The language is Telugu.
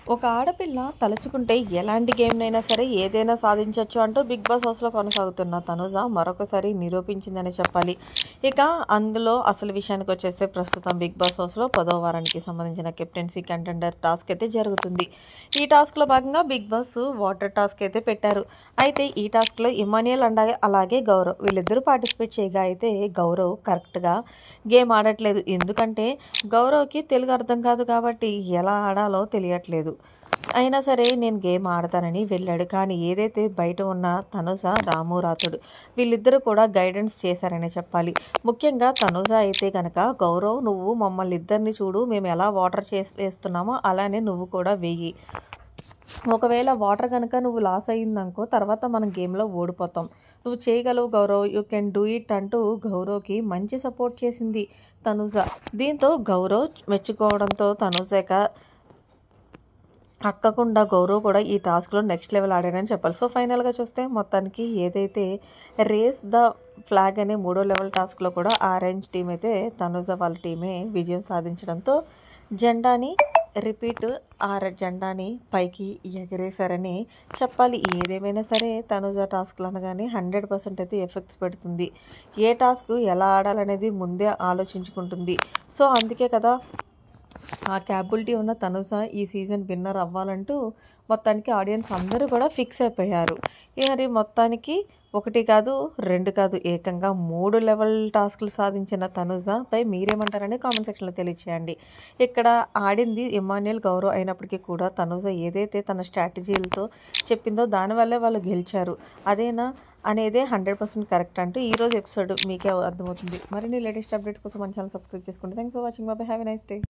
ఒక ఆడపిల్ల తలుచుకుంటే ఎలాంటి గేమ్‌నైనా సరే ఏదైనా సాధించొచ్చు అంటూ 'బిగ్ బాస్' హౌస్‌లో కొనసాగుతున్న తనుజ మరొకసారి నిరూపించిందనే చెప్పాలి. ఇక అందులో అసలు విషయానికొచ్చేస్తే ప్రస్తుతం 'బిగ్ బాస్' హౌస్‌లో 10వ వారానికి సంబంధించిన కెప్టెన్సీ కంటెండర్ టాస్క్ అయితే జరుగుతుంది. ఈ టాస్క్‌లో భాగంగా 'బిగ్ బాస్' వాటర్ టాస్క్ అయితే పెట్టారు. అయితే ఈ టాస్క్‌లో ఇమ్మాన్యుయల్ అలాగే గౌరవ్ వీళ్ళిద్దరూ పార్టిసిపేట్ చేయగా అయితే గౌరవ్ కరెక్ట్‌గా గేమ్ ఆడట్లేదు. ఎందుకంటే గౌరవ్‌కి తెలుగు అర్థం కాదు కాబట్టి ఎలా ఆడాలో తెలియట్లేదు. అయినా సరే నేను గేమ్ ఆడతానని వెళ్ళాడు. కానీ ఏదైతే బయట ఉన్న తనుజ, రాము రాథోడ్ వీళ్ళిద్దరూ కూడా గైడెన్స్ చేశారనే చెప్పాలి. ముఖ్యంగా తనుజ అయితే గనక గౌరవ్ నువ్వు మమ్మల్ని ఇద్దరిని చూడు మేము ఎలా వాటర్ వేస్తున్నామో అలానే నువ్వు కూడా వెయ్యి. ఒకవేళ వాటర్ కనుక నువ్వు లాస్ అయ్యిందనుకో తర్వాత మనం గేమ్‌లో ఓడిపోతాం. నువ్వు చేయగలవు Gaurav you can do it అంటూ గౌరవ్‌కి మంచి సపోర్ట్ చేసింది తనుజ. దీంతో గౌరవ్ మెచ్చుకోవడంతో తనుజ ఇక అక్కకుండా గౌరవ్ కూడా ఈ టాస్క్‌లో నెక్స్ట్ లెవెల్ ఆడాడని చెప్పాలి. సో, ఫైనల్‌గా చూస్తే మొత్తానికి ఏదైతే రేస్ ద ఫ్లాగ్ అనే మూడో లెవెల్ టాస్క్‌లో కూడా ఆరెంజ్ టీమ్ అయితే తనుజ వాళ్ళ టీమే విజయం సాధించడంతో జెండాని జెండాని పైకి ఎగరేశారని చెప్పాలి. ఏదేమైనా సరే తనుజ టాస్క్‌లు అనగానే 100% అయితే ఎఫెక్ట్స్ పెడుతుంది. ఏ టాస్క్ ఎలా ఆడాలనేది ముందే ఆలోచించుకుంటుంది. సో, అందుకే కదా ఆ క్యాపబిలిటీ ఉన్న తనుజ ఈ సీజన్ విన్నర్ అవ్వాలంటూ మొత్తానికి ఆడియన్స్ అందరూ కూడా ఫిక్స్ అయిపోయారు. మరి మొత్తానికి 1 కాదు, 2 కాదు ఏకంగా 3 లెవెల్ టాస్క్‌లు సాధించిన తనుజపై మీరేమంటారని కామెంట్ సెక్షన్‌లో తెలియచేయండి. ఇక్కడ ఆడింది ఇమ్మాన్యుయల్, గౌరవ్ అయినప్పటికీ కూడా తనుజ ఏదైతే తన స్ట్రాటజీలతో చెప్పిందో దానివల్లే వాళ్ళు గెలిచారు. అదేనా అనేదే 100% కరెక్ట్ అంటూ ఈరోజు ఎపిసోడ్ మీకే అర్థమవుతుంది. మరిన్ని లేటెస్ట్ అప్డేట్స్ కోసం మన ఛానల్ సబ్స్క్రైబ్ చేసుకోండి. Thanks for watching. By by. Have a nice day.